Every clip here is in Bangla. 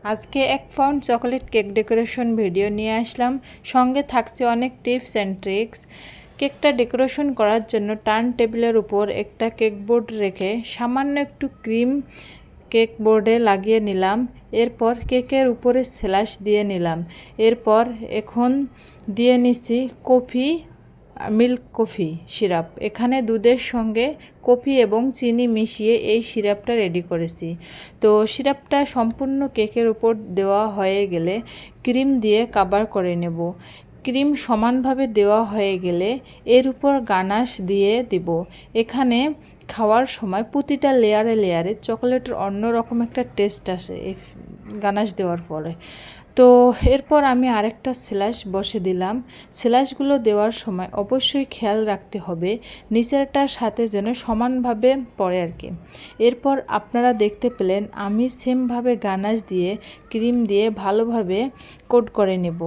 আজকে 1 pound chocolate cake decoration video নিয়ে আসলাম। সঙ্গে থাকছে অনেক টিপস অ্যান্ড ট্রিক্স। কেকটা ডেকোরেশন করার জন্য টার্ন টেবিলের উপর একটা কেক বোর্ড রেখে সামান্য একটু ক্রিম কেক বোর্ডে লাগিয়ে নিলাম। এরপর কেকের উপরে স্ল্যাশ দিয়ে নিলাম। এরপর এখন দিয়ে নিচ্ছি মিল্ক কফি সিরাপ। এখানে দুধের সঙ্গে কফি এবং চিনি মিশিয়ে এই সিরাপটা রেডি করেছি। তো সিরাপটা সম্পূর্ণ কেকের উপর দেওয়া হয়ে গেলে ক্রিম দিয়ে কভার করে নেব। ক্রিম সমানভাবে দেওয়া হয়ে গেলে এর উপর গানাশ দিয়ে দিব। এখানে খাওয়ার সময় প্রতিটা লেয়ারে লেয়ারে চকোলেটের অন্যরকম একটা টেস্ট আসে এই গানাশ দেওয়ার ফলে। তো এরপর আমি আরেকটা স্ল্যাশ বসে দিলাম। স্ল্যাশগুলো দেওয়ার সময় অবশ্যই খেয়াল রাখতে হবে নিচেরটার সাথে যেন সমানভাবে পড়ে আর কি। এরপর আপনারা দেখতে পেলেন আমি সেমভাবে গানাশ দিয়ে ক্রিম দিয়ে ভালোভাবে কোট করে নেব।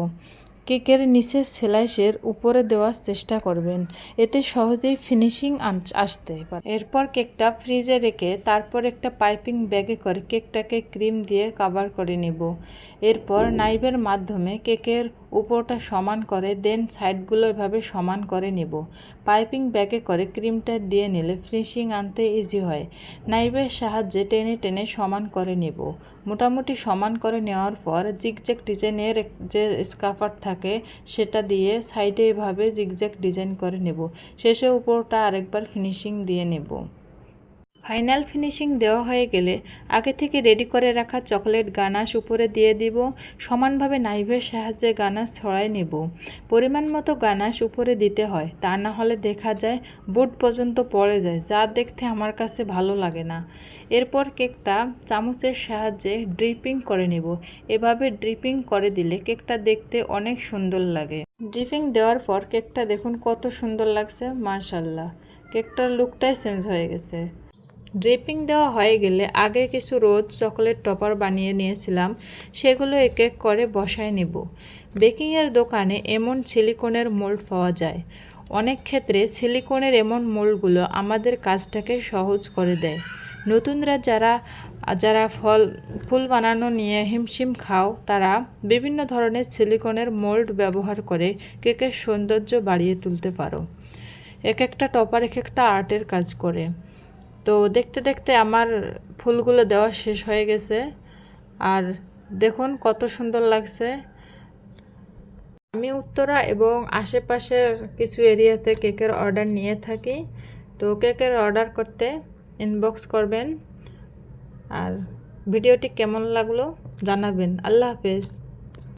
কেকের নিচের স্লাইসের উপরে দেওয়ার চেষ্টা করবেন, এতে সহজেই ফিনিশিং আসতে পারে। এরপর কেকটা ফ্রিজে রেখে তারপর একটা পাইপিং ব্যাগে করে কেকটাকে ক্রিম দিয়ে কভার করে নেব। এরপর নাইফের মাধ্যমে কেকের উপরটা সমান করে দেন সাইডগুলো এভাবে সমান করে নেব। পাইপিং ব্যাগে করে ক্রিমটা দিয়ে নিলে ফিনিশিং আনতে ইজি হয়। নাইফের সাহায্যে টেনে টেনে সমান করে নেব। মোটামুটি সমান করে নেওয়ার পর জিগজ্যাগ ডিজাইনের যে স্কাফার থাকে সেটা দিয়ে সাইডে এভাবে জিগজ্যাগ ডিজাইন করে নেব। শেষে উপরটা আরেকবার ফিনিশিং দিয়ে নেব। ফাইনাল ফিনিশিং দেওয়া হয়ে গেলে আগে থেকে রেডি করে রাখা চকলেট গানাশ উপরে দিয়ে দিব। সমানভাবে নাইফের সাহায্যে গানাশ ছড়াই নেব। পরিমাণ মতো গানাশ উপরে দিতে হয়, তা না হলে দেখা যায় বোর্ড পর্যন্ত পড়ে যায়, যা দেখতে আমার কাছে ভালো লাগে না। এরপর কেকটা চামচের সাহায্যে ড্রিপিং করে নেব। এভাবে ড্রিপিং করে দিলে কেকটা দেখতে অনেক সুন্দর লাগে। ড্রিপিং দেওয়ার পর কেকটা দেখুন কত সুন্দর লাগছে, মাশাআল্লাহ। কেকটার লুকটাই চেঞ্জ হয়ে গেছে। ড্রিপিং দেওয়া হয়ে গেলে আগে কিছু রোজ চকলেট টপার বানিয়ে নিয়েছিলাম, সেগুলো এক এক করে বসায় নেব। বেকিংয়ের দোকানে এমন সিলিকনের মোল্ড পাওয়া যায়। অনেক ক্ষেত্রে সিলিকনের এমন মোল্ডগুলো আমাদের কাজটাকে সহজ করে দেয়। নতুনরা যারা যারা ফুল বানানো নিয়ে হিমশিম খাও, তারা বিভিন্ন ধরনের সিলিকনের মোল্ড ব্যবহার করে কেকের সৌন্দর্য বাড়িয়ে তুলতে পারো। এক একটা টপার এক একটা আর্টের কাজ করে। তো দেখতে দেখতে আমার ফুলগুলো দেওয়া শেষ হয়ে গেছে, আর দেখুন কত সুন্দর লাগছে। আমি উত্তরা এবং আশেপাশের কিছু এরিয়াতে কেকের অর্ডার নিয়ে থাকি। তো কেকের অর্ডার করতে ইনবক্স করবেন। আর ভিডিওটি কেমন লাগলো জানাবেন। আল্লাহ হাফেজ।